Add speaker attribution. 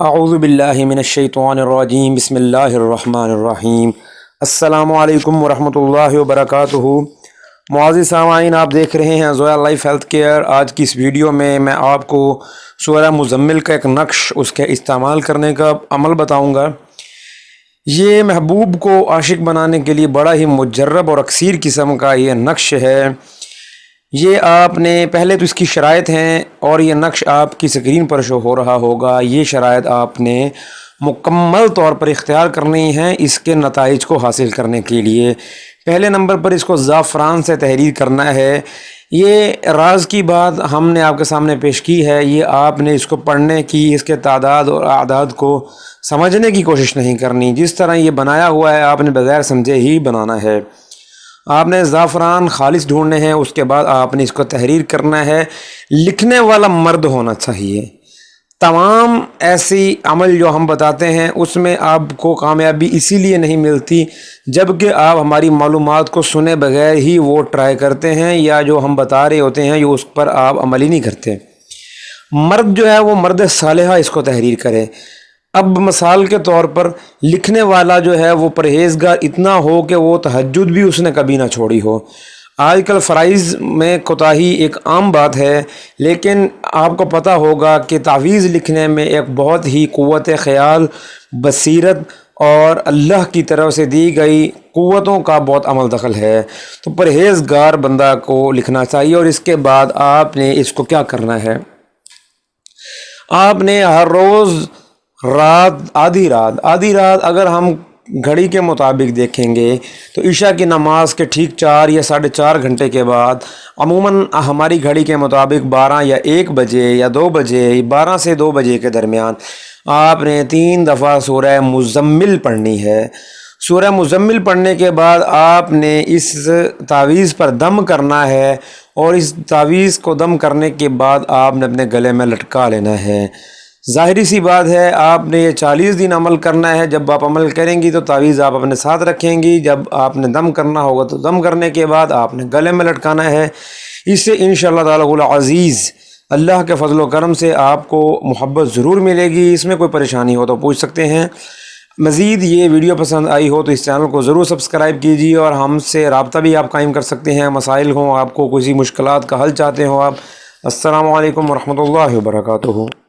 Speaker 1: اعوذ باللہ من الشیطان الرجیم بسم اللہ الرحمن الرحیم۔ السلام علیکم ورحمۃ اللہ وبرکاتہ۔ معزز سامعین، آپ دیکھ رہے ہیں زویا لائف ہیلتھ کیئر۔ آج کی اس ویڈیو میں آپ کو سورہ مزمل کا ایک نقش، اس کے استعمال کرنے کا عمل بتاؤں گا۔ یہ محبوب کو عاشق بنانے کے لیے بڑا ہی مجرب اور اکثیر قسم کا یہ نقش ہے۔ یہ آپ نے پہلے تو اس کی شرائط ہیں، اور یہ نقش آپ کی سکرین پر شو ہو رہا ہوگا۔ یہ شرائط آپ نے مکمل طور پر اختیار کرنی ہیں اس کے نتائج کو حاصل کرنے کے لیے۔ پہلے نمبر پر اس کو زعفران سے تحریر کرنا ہے۔ یہ راز کی بات ہم نے آپ کے سامنے پیش کی ہے۔ یہ آپ نے اس کو پڑھنے کی، اس کے تعداد اور اعداد کو سمجھنے کی کوشش نہیں کرنی۔ جس طرح یہ بنایا ہوا ہے آپ نے بغیر سمجھے ہی بنانا ہے۔ آپ نے زعفران خالص ڈھونڈنے ہیں، اس کے بعد آپ نے اس کو تحریر کرنا ہے۔ لکھنے والا مرد ہونا چاہیے۔ تمام ایسی عمل جو ہم بتاتے ہیں اس میں آپ کو کامیابی اسی لیے نہیں ملتی جبکہ آپ ہماری معلومات کو سنے بغیر ہی وہ ٹرائی کرتے ہیں، یا جو ہم بتا رہے ہوتے ہیں جو اس پر آپ عمل ہی نہیں کرتے۔ مرد جو ہے وہ مرد صالحہ اس کو تحریر کرے۔ اب مثال کے طور پر لکھنے والا جو ہے وہ پرہیزگار اتنا ہو کہ وہ تہجد بھی اس نے کبھی نہ چھوڑی ہو۔ آج کل فرائض میں کوتاہی ایک عام بات ہے، لیکن آپ کو پتہ ہوگا کہ تعویذ لکھنے میں ایک بہت ہی قوت خیال، بصیرت اور اللہ کی طرف سے دی گئی قوتوں کا بہت عمل دخل ہے۔ تو پرہیزگار بندہ کو لکھنا چاہیے۔ اور اس کے بعد آپ نے اس کو کیا کرنا ہے، آپ نے ہر روز آدھی رات اگر ہم گھڑی کے مطابق دیکھیں گے تو عشاء کی نماز کے ٹھیک 4 یا 4.5 گھنٹے کے بعد، عموماً ہماری گھڑی کے مطابق 12 یا 1 بجے یا 2 بجے، 12 سے 2 بجے کے درمیان آپ نے 3 دفعہ سورہ مزمل پڑھنی ہے۔ سورہ مزمل پڑھنے کے بعد آپ نے اس تعویذ پر دم کرنا ہے، اور اس تعویذ کو دم کرنے کے بعد آپ نے اپنے گلے میں لٹکا لینا ہے۔ ظاہری سی بات ہے آپ نے یہ 40 دن عمل کرنا ہے۔ جب آپ عمل کریں گی تو تعویذ آپ اپنے ساتھ رکھیں گی، جب آپ نے دم کرنا ہوگا تو دم کرنے کے بعد آپ نے گلے میں لٹکانا ہے۔ اس سے انشاءاللہ تعالی العزیز اللہ کے فضل و کرم سے آپ کو محبت ضرور ملے گی۔ اس میں کوئی پریشانی ہو تو پوچھ سکتے ہیں۔ مزید یہ ویڈیو پسند آئی ہو تو اس چینل کو ضرور سبسکرائب کیجیے، اور ہم سے رابطہ بھی آپ قائم کر سکتے ہیں۔ مسائل ہوں، آپ کو کسی مشکلات کا حل چاہتے ہوں آپ۔ السلام علیکم ورحمۃ اللہ وبرکاتہ۔